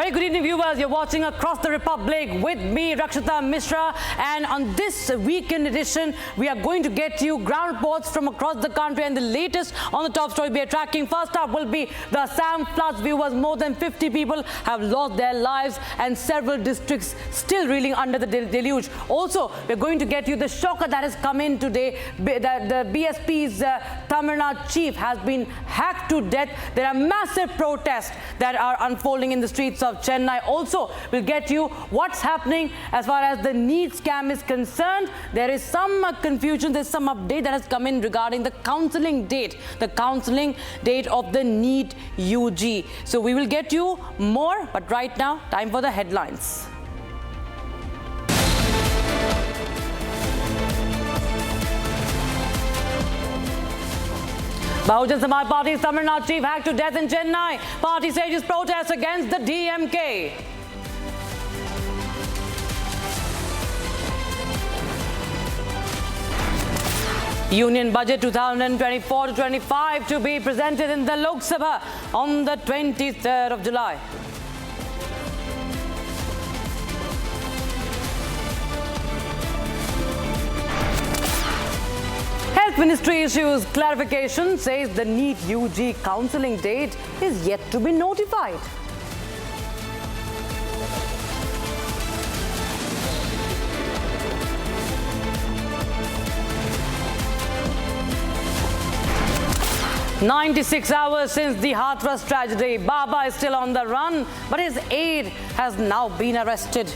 Very good evening, viewers. You're watching Across the Republic with me, Rakshita Mishra. And on this weekend edition, we are going to get you ground reports from across the country and the latest on the top story we are tracking. First up will be the Assam floods. Viewers, more than 50 people have lost their lives and several districts still reeling under the deluge. Also, we're going to get you the shocker that has come in today. The BSP's Tamil Nadu chief has been hacked to death. There are massive protests that are unfolding in the streets of Chennai. Also, we'll get you what's happening as far as the NEET scam is concerned. There is some confusion. There's some update that has come in regarding the counselling date of the NEET UG. So we will get you more, but right now, time for the headlines. Bahujan Samaj Party's Tamil Nadu chief hacked to death in Chennai. Party stages protests against the DMK. Union Budget 2024-25 to be presented in the Lok Sabha on the 23rd of July. Health Ministry issues clarification, says the NEET UG counselling date is yet to be notified. "96 hours since the Hathras tragedy. Baba is still on the run, but his aide has now been arrested."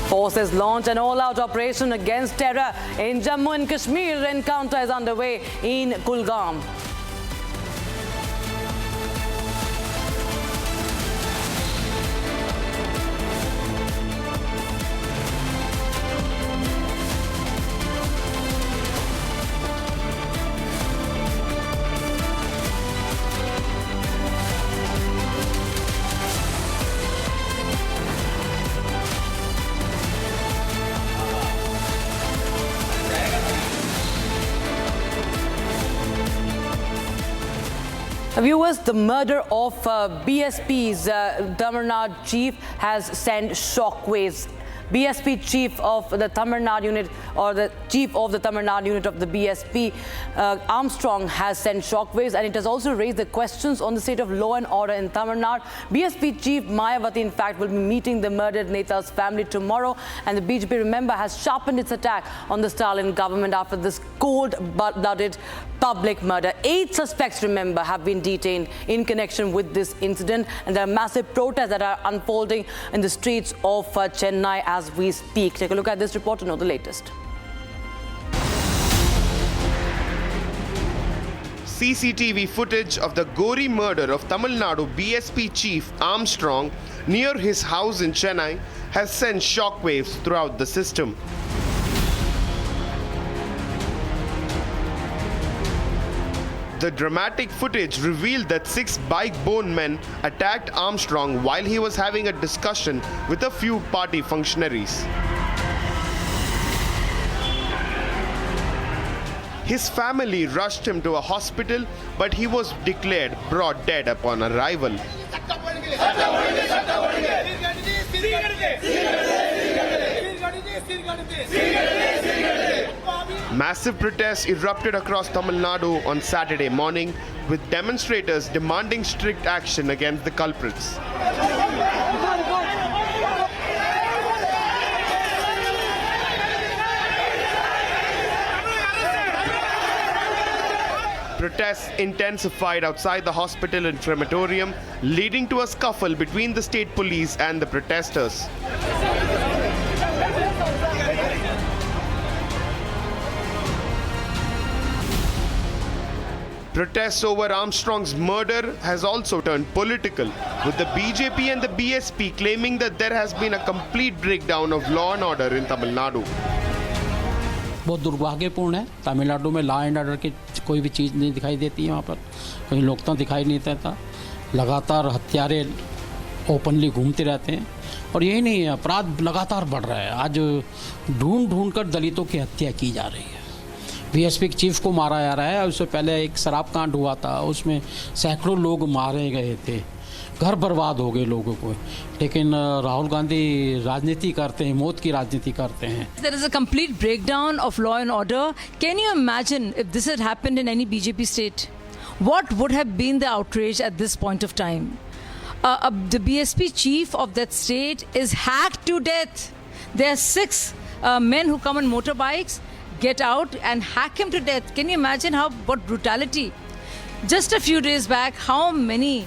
Forces launch an all-out operation against terror in Jammu and Kashmir. Encounter is underway in Kulgam. Viewers, the murder of BSP's Tamil Nadu chief has sent shockwaves. BSP chief of the Tamil Nadu unit, or the chief of the Tamil Nadu unit of the BSP, Armstrong, has sent shockwaves, and it has also raised the questions on the state of law and order in Tamil Nadu. BSP chief Mayawati, in fact, will be meeting the murdered Neta's family tomorrow, and the BJP, remember, has sharpened its attack on the Stalin government after this cold-blooded public murder. 8 suspects, remember, have been detained in connection with this incident, and there are massive protests that are unfolding in the streets of Chennai as we speak. Take a look at this report to know the latest. CCTV footage of the gory murder of Tamil Nadu BSP chief Armstrong near his house in Chennai has sent shockwaves throughout the system. The dramatic footage revealed that 6 bike-borne men attacked Armstrong while he was having a discussion with a few party functionaries. His family rushed him to a hospital, but he was declared brought dead upon arrival. Massive protests erupted across Tamil Nadu on Saturday morning, with demonstrators demanding strict action against the culprits. Protests intensified outside the hospital and crematorium, leading to a scuffle between the state police and the protesters. Protests over Armstrong's murder has also turned political, with the BJP and the BSP claiming that there has been a complete breakdown of law and order in Tamil Nadu. बहुत दुर्भाग्यपूर्ण है। तमिलनाडु में law and order की कोई भी चीज़ नहीं दिखाई देती है। वहाँ पर कहीं लोकतंत्र दिखाई नहीं देता। लगातार हत्यारे ओपनली घूमते रहते हैं और यही नहीं है, अपराध लगातार बढ़ रहा है। आज ढूंढ कर दलितों की हत्या की जा रही है। बीएसपी चीफ को मारा जा रहा है। उससे पहले एक शराब कांड हुआ था, उसमें सैकड़ों लोग मारे गए थे, घर बर्बाद हो गए लोगों को। लेकिन राहुल गांधी राजनीति करते हैं, मौत की राजनीति करते हैं। There is a complete breakdown of law and order. Can you imagine if this had happened in any BJP state? What would have been the outrage at this point of time? The BSP chief of that state is hacked to death. There are 6 men who come on motorbikes, get out and hack him to death. Can you imagine what brutality? Just a few days back, how many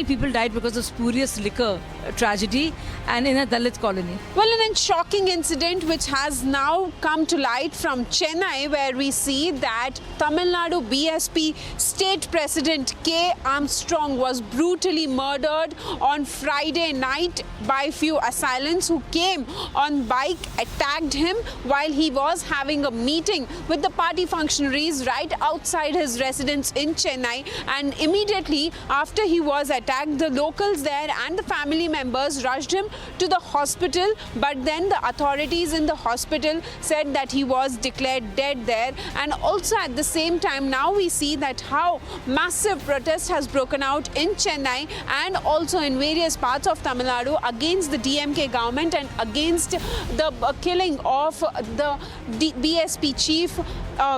people died because of spurious liquor tragedy and in a Dalit colony? Well, an shocking incident which has now come to light from Chennai, where we see that Tamil Nadu BSP state president K. Armstrong was brutally murdered on Friday night by few assailants who came on bike, attacked him while he was having a meeting with the party functionaries right outside his residence in Chennai. And immediately after he was attacked, the locals there and the family members rushed him to the hospital, but then the authorities in the hospital said that he was declared dead there. And also at the same time, now we see that how massive protest has broken out in Chennai and also in various parts of Tamil Nadu against the DMK government and against the killing of the BSP chief,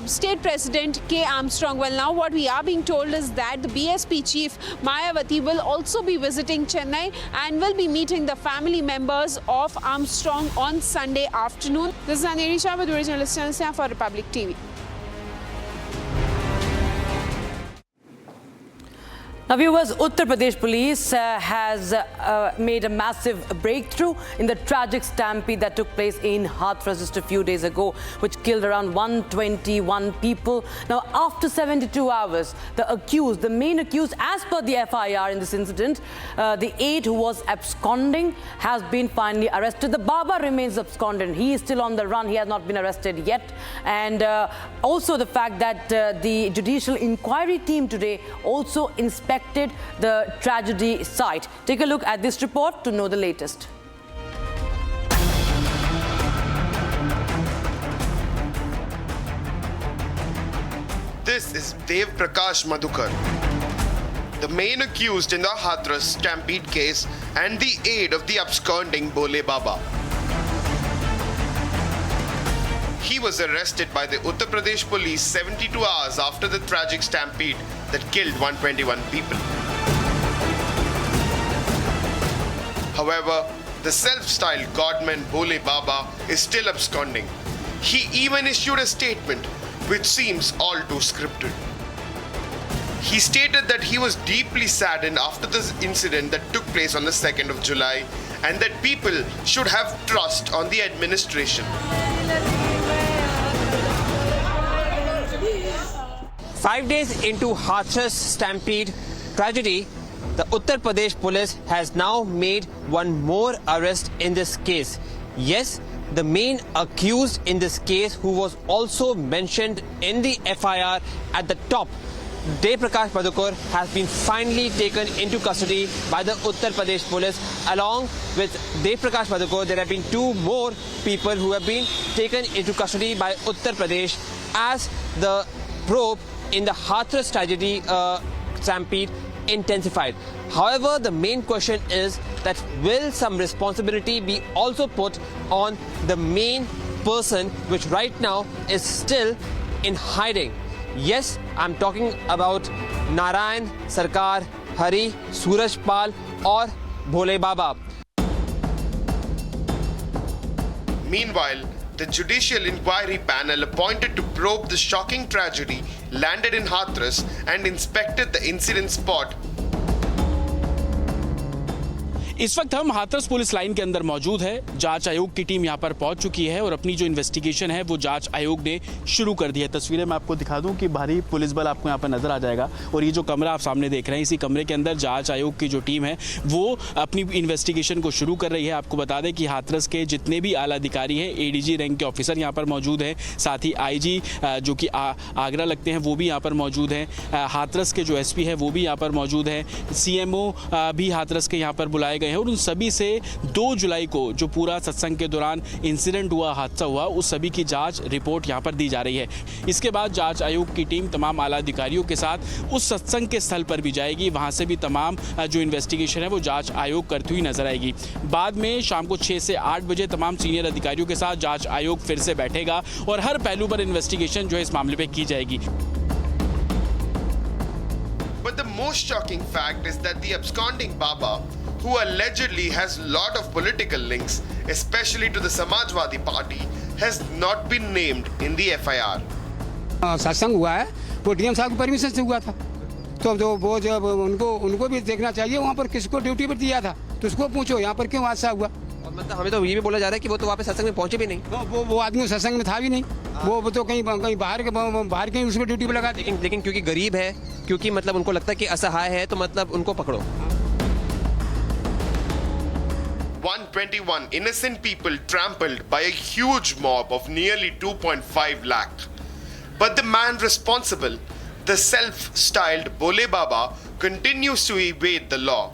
state president K. Armstrong. Well, now what we are being told is that the BSP chief Mayawati will also be visiting Chennai and will be meeting the family members of Armstrong on Sunday afternoon. This is Aneri Shah with Original Channel for Republic TV. Now viewers, Uttar Pradesh police has made a massive breakthrough in the tragic stampede that took place in Hathras just a few days ago, which killed around 121 people. Now after 72 hours, the main accused as per the FIR in this incident, the 8 who was absconding has been finally arrested. The Baba remains absconded. He is still on the run. He has not been arrested yet. And also the fact that the judicial inquiry team today also inspected the tragedy site. Take a look at this report to know the latest. This is Dev Prakash Madhukar, the main accused in the Hathras stampede case and the aide of the absconding Bole Baba. He was arrested by the Uttar Pradesh police 72 hours after the tragic stampede that killed 121 people. However, the self-styled godman Bole Baba is still absconding. He even issued a statement which seems all too scripted. He stated that he was deeply saddened after this incident that took place on the 2nd of July and that people should have trust on the administration. 5 days into Hathras stampede tragedy, the Uttar Pradesh police has now made one more arrest in this case. Yes, the main accused in this case, who was also mentioned in the FIR at the top, Dev Prakash Madhukar, has been finally taken into custody by the Uttar Pradesh police. Along with Dev Prakash Madhukar, there have been 2 more people who have been taken into custody by Uttar Pradesh as the probe in the Hathras tragedy stampede intensified. However, the main question is that will some responsibility be also put on the main person, which right now is still in hiding? Yes, I'm talking about Narayan, Sarkar, Hari, Suraj Pal or Bole Baba. Meanwhile, the Judicial Inquiry Panel appointed to probe the shocking tragedy landed in Hathras and inspected the incident spot. इस वक्त हम Hathras police line के अंदर मौजूद है। जांच आयोग की टीम यहां पर पहुंच चुकी है और अपनी जो इन्वेस्टिगेशन है वो जांच आयोग ने शुरू कर दी है। तस्वीरें मैं आपको दिखा दूं कि भारी पुलिस बल आपको यहां पर नजर आ जाएगा और ये जो कमरा आप सामने देख रहे हैं, इसी कमरे के अंदर जांच आयोग की जो टीम है वो अपनी इन्वेस्टिगेशन को शुरू कर रही है। आपको बता दें कि हाथरस के जितने भी आला अधिकारी हैं, ADG रैंक के ऑफिसर यहाँ पर मौजूद हैं, साथ ही IG जो कि आगरा लगते हैं वो भी यहाँ पर मौजूद हैं, हाथरस के जो SP है वो भी यहाँ पर मौजूद हैं, CMO भी हाथरस के यहाँ पर बुलाए गए हैं हैं और उन सभी से 2 जुलाई को जो पूरा सत्संग के दौरान इंसिडेंट हुआ, हादसा हुआ, उस सभी की जांच रिपोर्ट यहां पर दी जा रही है। इसके बाद जांच आयोग की टीम तमाम आला अधिकारियों के साथ उस सत्संग के स्थल पर भी जाएगी। वहां से भी तमाम जो इन्वेस्टिगेशन है वो जांच आयोग करती हुई नजर आएगी। बाद में शाम को 6 से 8 बजे तमाम सीनियर अधिकारियों के साथ जांच आयोग फिर से बैठेगा और हर पहलू पर इन्वेस्टिगेशन जो है इस मामले पर की जाएगी। But the most shocking fact is that the absconding Baba, who allegedly has a lot of political links, especially to the Samajwadi Party, has not been named in the FIR. सत्संग हुआ है वो डीएम साहब की permission से हुआ था, तो वो जब उनको भी देखना चाहिए वहाँ पर किसको ड्यूटी पर दिया था, तो उसको पूछो यहाँ पर क्यों हादसा हुआ। मतलब हमें तो ये भी बोला जा रहा है कि वो तो वहाँ पे सत्संग में पहुंचे भी नहीं। वो आदमी सत्संग में था भी नहीं, वो तो कहीं बाहर कहीं उसको ड्यूटी पर लगा दी। लेकिन क्योंकि गरीब है, क्योंकि मतलब उनको लगता है कि असहाय है, तो मतलब उनको पकड़ो। 121 innocent people trampled by a huge mob of nearly 2.5 lakh. But the man responsible, the self-styled Bole Baba, continues to evade the law.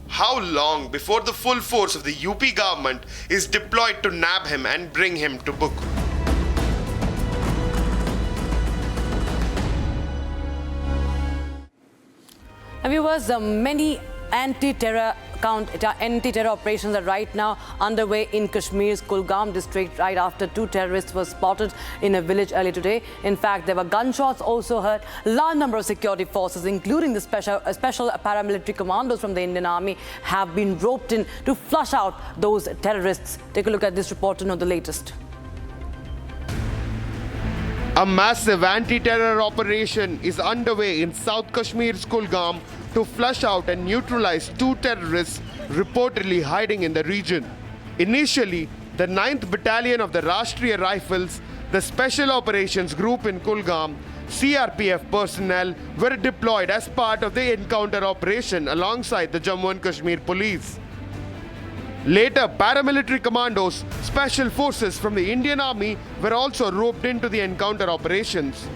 How long before the full force of the UP government is deployed to nab him and bring him to book? Viewers, many anti-terror operations are right now underway in Kashmir's Kulgam district right after 2 terrorists were spotted in a village earlier today. In fact, there were gunshots also heard. A large number of security forces, including the special paramilitary commandos from the Indian Army, have been roped in to flush out those terrorists. Take a look at this report to know the latest. A massive anti-terror operation is underway in South Kashmir's Kulgam to flush out and neutralize 2 terrorists reportedly hiding in the region. Initially, the 9th Battalion of the Rashtriya Rifles, the Special Operations Group in Kulgam, CRPF personnel were deployed as part of the encounter operation alongside the Jammu and Kashmir police. Later, paramilitary commandos, special forces from the Indian Army were also roped into the encounter operations.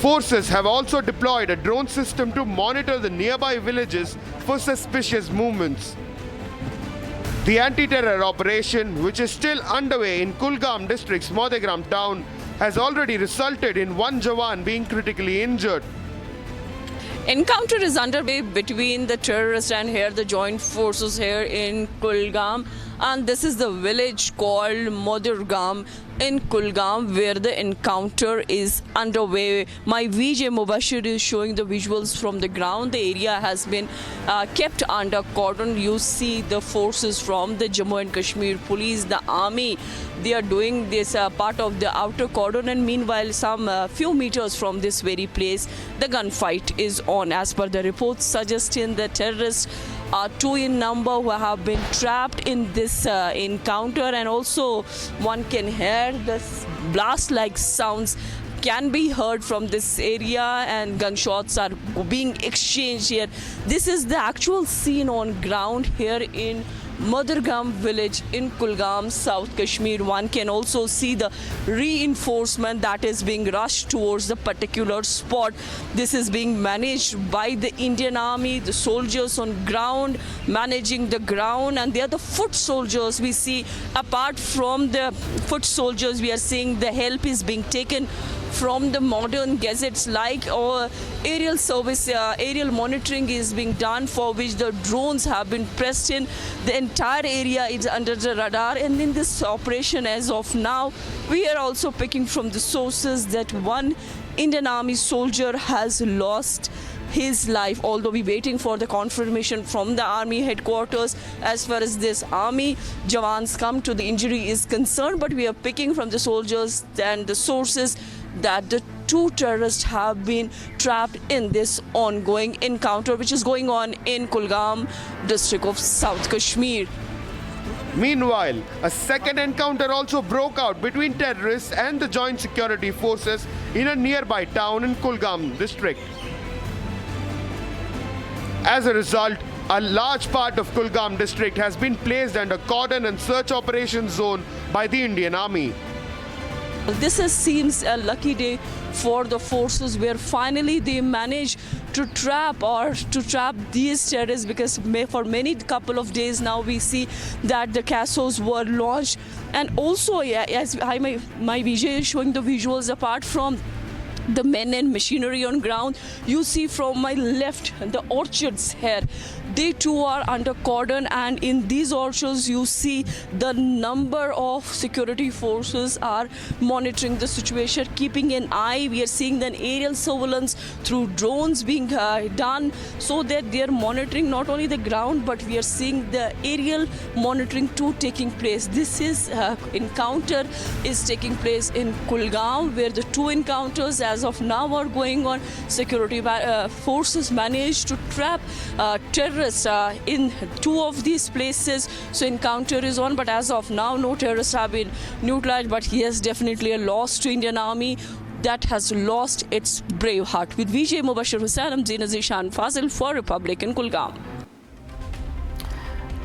Forces have also deployed a drone system to monitor the nearby villages for suspicious movements. The anti-terror operation, which is still underway in Kulgam district's Modegram town, has already resulted in 1 Jawan being critically injured. Encounter is underway between the terrorists and here the joint forces here in Kulgam, and this is the village called Modergam in Kulgam where the encounter is underway. My VJ Mubashir is showing the visuals from the ground. The area has been kept under cordon. You see the forces from the Jammu and Kashmir police, the army, they are doing this part of the outer cordon, and meanwhile some few meters from this very place the gunfight is on. As per the reports suggesting the terrorists are 2 in number who have been trapped in this encounter, and also one can hear the blast-like sounds can be heard from this area, and gunshots are being exchanged here. This is the actual scene on ground here in Modergam village in Kulgam, South Kashmir. One can also see the reinforcement that is being rushed towards the particular spot. This is being managed by the Indian Army, the soldiers on ground managing the ground, and they are the foot soldiers. We see apart from the foot soldiers, we are seeing the help is being taken from the modern gadgets like aerial service, aerial monitoring is being done, for which the drones have been pressed in. The entire area is under the radar, and in this operation as of now, we are also picking from the sources that 1 Indian Army soldier has lost his life, although we're waiting for the confirmation from the army headquarters as far as this army jawans come to the injury is concerned. But we are picking from the soldiers and the sources that the 2 terrorists have been trapped in this ongoing encounter which is going on in Kulgam district of South Kashmir. Meanwhile, a second encounter also broke out between terrorists and the joint security forces in a nearby town in Kulgam district. As a result, a large part of Kulgam district has been placed under cordon and search operation zone by the Indian Army. Seems a lucky day for the forces, where finally they manage to trap these terrorists, because for many couple of days now we see that the CASOs were launched. And also, as my VJ is showing the visuals, apart from the men and machinery on ground, you see from my left the orchards here, they too are under cordon, and in these orchards you see the number of security forces are monitoring the situation, keeping an eye. We are seeing the aerial surveillance through drones being done, so that they are monitoring not only the ground, but we are seeing the aerial monitoring too taking place. This is encounter is taking place in Kulgam, where the two encounters as of now are going on. Security forces managed to trap terrorists in two of these places. So encounter is on, but as of now no terrorists have been neutralized. But yes, definitely a loss to Indian Army that has lost its brave heart. With Vijay Mubashir Hussain, I'm Zina Zishan Fazil for Republic in Kulgam.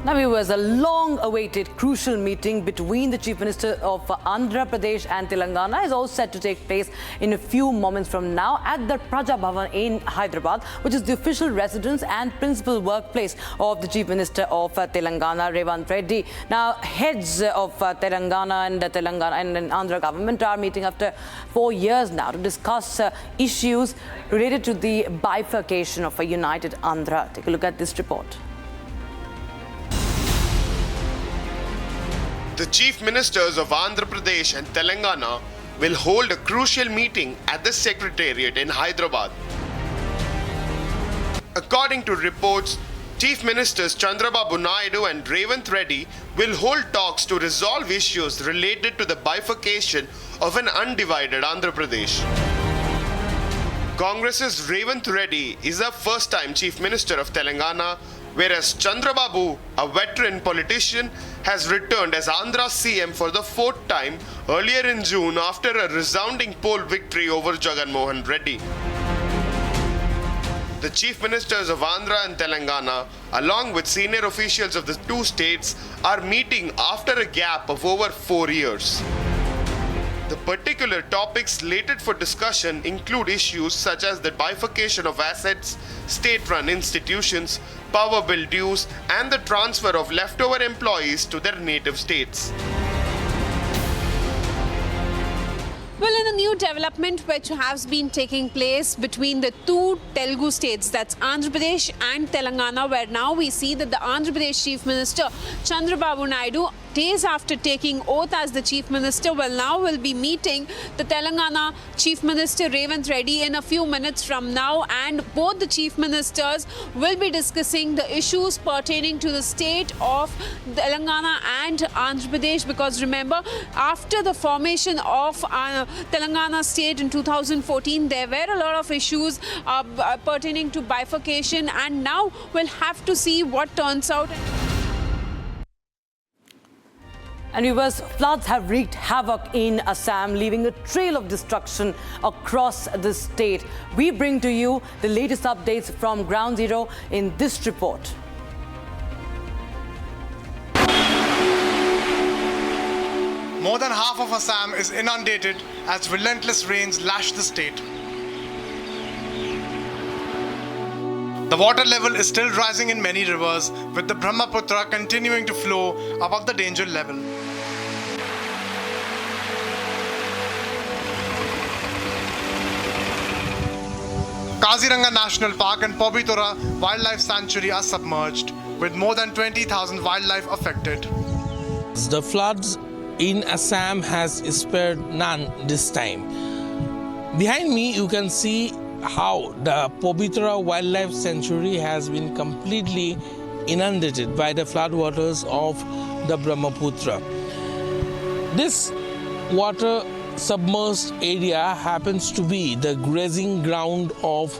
Now, viewers, a long-awaited crucial meeting between the Chief Minister of Andhra Pradesh and Telangana is all set to take place in a few moments from now at the Praja Bhavan in Hyderabad, which is the official residence and principal workplace of the Chief Minister of Telangana, Revant Reddy. Now, heads of Telangana and Andhra government are meeting after 4 years now to discuss issues related to the bifurcation of a united Andhra. Take a look at this report. The Chief Ministers of Andhra Pradesh and Telangana will hold a crucial meeting at the Secretariat in Hyderabad. According to reports, Chief Ministers Chandrababu Naidu and Revant Reddy will hold talks to resolve issues related to the bifurcation of an undivided Andhra Pradesh. Congress's Revant Reddy is the first-time Chief Minister of Telangana, whereas Chandrababu, a veteran politician, has returned as Andhra's CM for the fourth time earlier in June after a resounding poll victory over Jagan Mohan Reddy. The Chief Ministers of Andhra and Telangana, along with senior officials of the two states, are meeting after a gap of over 4 years. The particular topics slated for discussion include issues such as the bifurcation of assets, state-run institutions, power bill dues, and the transfer of leftover employees to their native states. Well, in a new development which has been taking place between the two Telugu states, that's Andhra Pradesh and Telangana, where now we see that the Andhra Pradesh Chief Minister Chandrababu Naidu, days after taking oath as the Chief Minister, will be meeting the Telangana Chief Minister Revant Reddy in a few minutes from now, and both the Chief Ministers will be discussing the issues pertaining to the state of Telangana and Andhra Pradesh, because remember, after the formation of Telangana state in 2014, there were a lot of issues pertaining to bifurcation, and now we'll have to see what turns out. And viewers, floods have wreaked havoc in Assam, leaving a trail of destruction across the state. We bring to you the latest updates from Ground Zero in this report. More than half of Assam is inundated as relentless rains lash the state. The water level is still rising in many rivers, with the Brahmaputra continuing to flow above the danger level. Kaziranga National Park and Pobithura Wildlife Sanctuary are submerged, with more than 20,000 wildlife affected. The floods in Assam has spared none this time. Behind me you can see how the Pobithura Wildlife Sanctuary has been completely inundated by the floodwaters of the Brahmaputra. This water submerged area happens to be the grazing ground of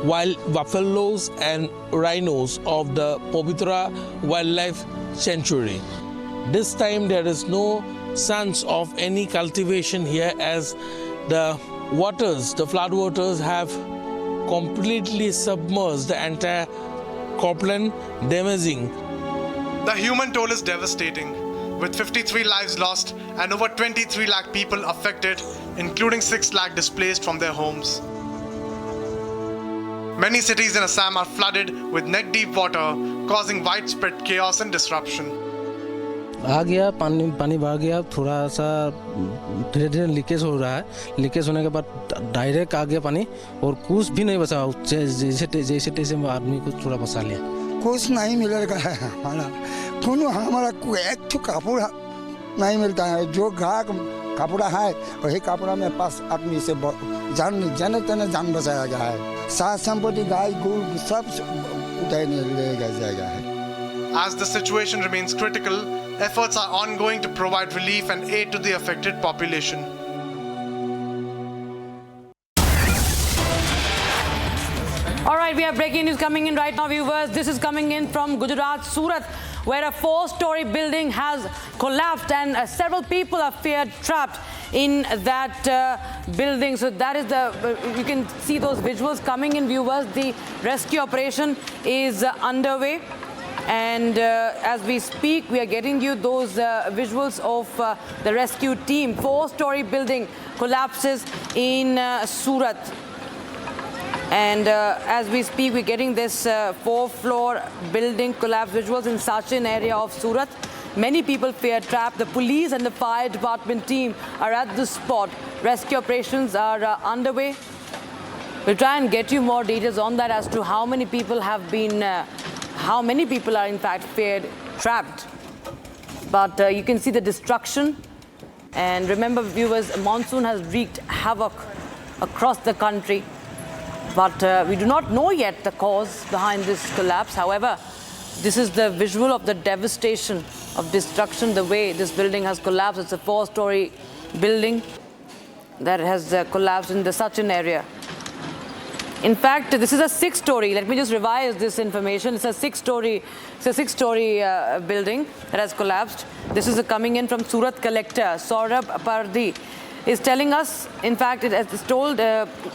wild buffaloes and rhinos of the Pobithura Wildlife Sanctuary. This time there is no sense of any cultivation here, as the floodwaters have completely submerged the entire cropland, damaging. The human toll is devastating. with 53 lives lost and over 23 lakh people affected, including 6 lakh displaced from their homes. Many cities in Assam are flooded with neck-deep water, causing widespread chaos and disruption. आ गया पानी पानी बह गया, थोड़ा सा धीरे धीरे leakage हो रहा है. लीकेज होने के बाद डायरेक्ट आ गया पानी और कुछ भी नहीं बचा. जैसे तैसे आदमी को थोड़ा बचा लिया. कुछ नहीं मिलेगा हमारा. हमारा एक तो कपड़ा नहीं मिलता है. जो घाट कपड़ा है वही कपड़ा में पास आदमी से जान बचाया गया है. सात संपत्ति गाय गौ सब उठाने ले जाएगा है. As the situation remains critical, efforts are ongoing to provide relief and aid to the affected population. All right, we have breaking news coming in right now, viewers. This is coming in from Gujarat, Surat, where a 4-story building has collapsed and several people are feared trapped in that building. So that is you can see those visuals coming in, viewers. The rescue operation is underway. And as we speak, we are getting you those visuals of the rescue team. 4-story building collapses in Surat. And as we speak, we're getting this 4-floor building collapse visuals in Sachin area of Surat. Many people fear trapped. The police and the fire department team are at the spot. Rescue operations are underway. We'll try and get you more details on that as to how many people have been how many people are in fact feared trapped. But you can see the destruction. And remember, viewers, monsoon has wreaked havoc across the country. But we do not know yet the cause behind this collapse. However, this is the visual of the devastation of destruction, the way this building has collapsed. It's a 4-story building that has collapsed in the Sachin area. In fact, this is a 6-story. Let me just revise this information. It's a 6-story building that has collapsed. This is coming in from Surat collector Saurabh Pardhi is telling us. In fact, it has told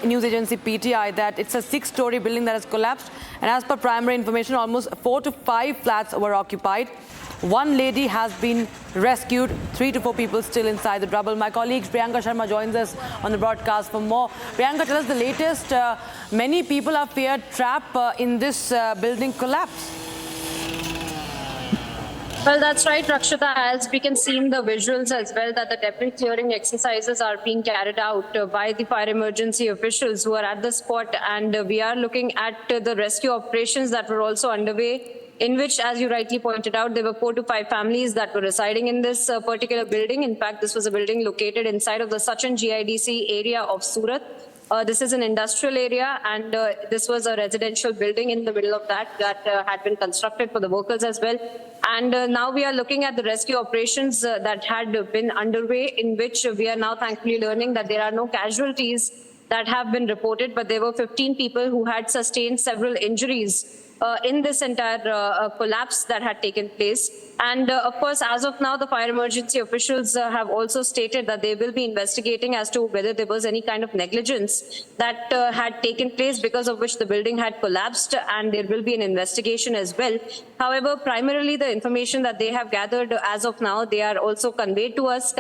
news agency PTI that it's a 6-story building that has collapsed. And as per primary information, almost 4 to 5 flats were occupied. One lady has been rescued, 3 to 4 people still inside the rubble. My colleague Priyanka Sharma joins us on the broadcast for more. Priyanka, tell us the latest. Many people are feared trapped in this building collapse. Well, that's right, Rakshita. As we can see in the visuals as well, that the debris clearing exercises are being carried out by the fire emergency officials who are at the spot. And we are looking at the rescue operations that were also underway, in which, as you rightly pointed out, there were 4 to 5 families that were residing in this particular building. In fact, this was a building located inside of the Sachin GIDC area of Surat. This is an industrial area, and this was a residential building in the middle of that had been constructed for the workers as well. And now we are looking at the rescue operations that had been underway, in which we are now thankfully learning that there are no casualties that have been reported, but there were 15 people who had sustained several injuries in this entire collapse that had taken place. And of course, as of now, the fire emergency officials have also stated that they will be investigating as to whether there was any kind of negligence that had taken place, because of which the building had collapsed, and there will be an investigation as well. However, primarily the information that they have gathered as of now, they are also conveying to us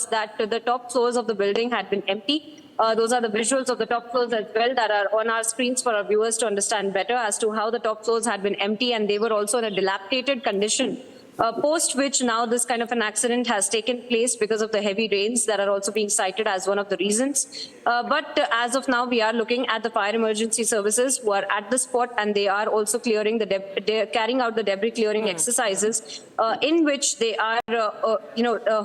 that the top floors of the building had been empty. Those are the visuals of the top floors as well that are on our screens for our viewers to understand better as to how the top floors had been empty, and they were also in a dilapidated condition. Post which now this kind of an accident has taken place because of the heavy rains that are also being cited as one of the reasons. But as of now, we are looking at the fire emergency services who are at the spot, and they are also clearing carrying out the debris clearing exercises, in which they are,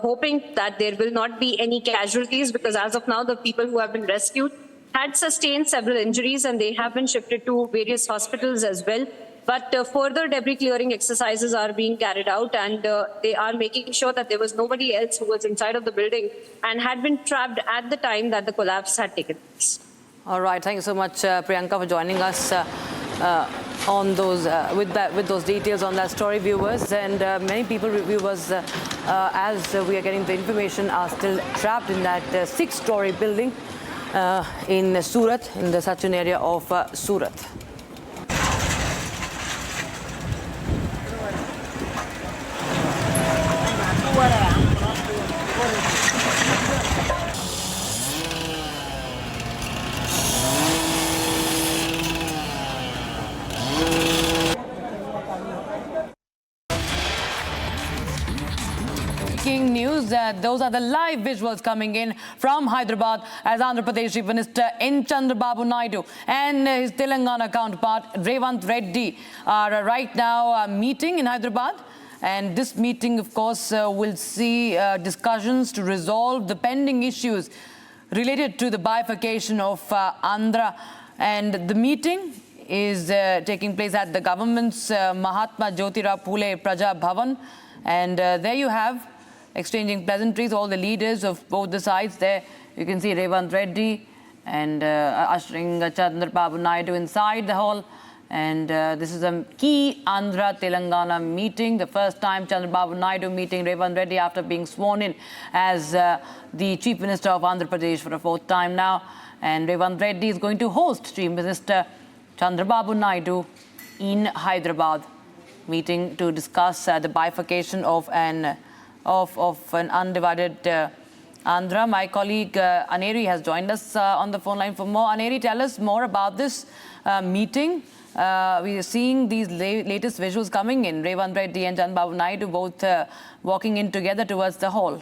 hoping that there will not be any casualties, because as of now, the people who have been rescued had sustained several injuries, and they have been shifted to various hospitals as well. But further debris clearing exercises are being carried out, and they are making sure that there was nobody else who was inside of the building and had been trapped at the time that the collapse had taken place. All right, thank you so much, Priyanka, for joining us on those with those details on that story, viewers. And many people, viewers, as we are getting the information, are still trapped in that 6-story building in Surat, in the Sachin area of Surat. those are the live visuals coming in from Hyderabad as Andhra Pradesh Chief Minister N. Chandrababu Naidu and his Telangana counterpart Revant Reddy are right now meeting in Hyderabad. And this meeting, of course, will see discussions to resolve the pending issues related to the bifurcation of Andhra. And the meeting is taking place at the government's Mahatma Jyotirao Phule Praja Bhavan. And there you have, exchanging pleasantries, all the leaders of both the sides there. You can see Revant Reddy and ushering Chandrababu Naidu inside the hall. And this is a key Andhra-Telangana meeting, the first time Chandrababu Naidu meeting Revant Reddy after being sworn in as the Chief Minister of Andhra Pradesh for the fourth time now. And Revant Reddy is going to host Chief Minister Chandrababu Naidu in Hyderabad, meeting to discuss the bifurcation of an undivided Andhra. My colleague Aneri has joined us on the phone line for more. Aneri, tell us more about this meeting. We are seeing these latest visuals coming in. Revant Reddy and Chandrababu Naidu both walking in together towards the hall.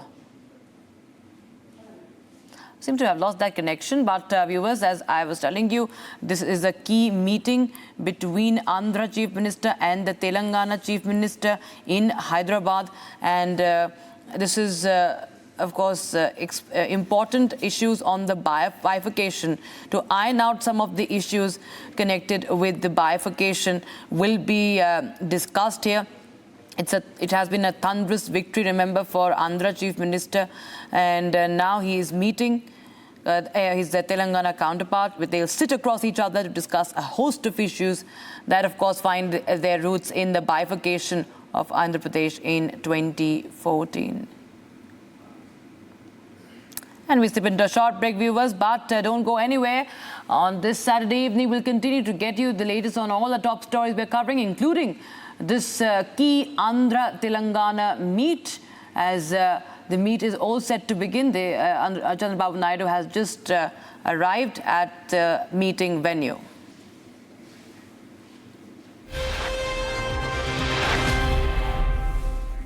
Seem to have lost that connection, but viewers, as I was telling you, this is a key meeting between Andhra Chief Minister and the Telangana Chief Minister in Hyderabad. And this is of course, important issues on the bifurcation. To iron out some of the issues connected with the bifurcation will be discussed here. It has been a thunderous victory, remember, for Andhra Chief Minister, and now he is meeting his Telangana counterpart. They'll sit across each other to discuss a host of issues that, of course, find their roots in the bifurcation of Andhra Pradesh in 2014. And we step into a short break, viewers, but don't go anywhere. On this Saturday evening, we'll continue to get you the latest on all the top stories we're covering, including this key Andhra-Telangana meet. As the meet is all set to begin, Chandrababu Naidu has just arrived at the meeting venue.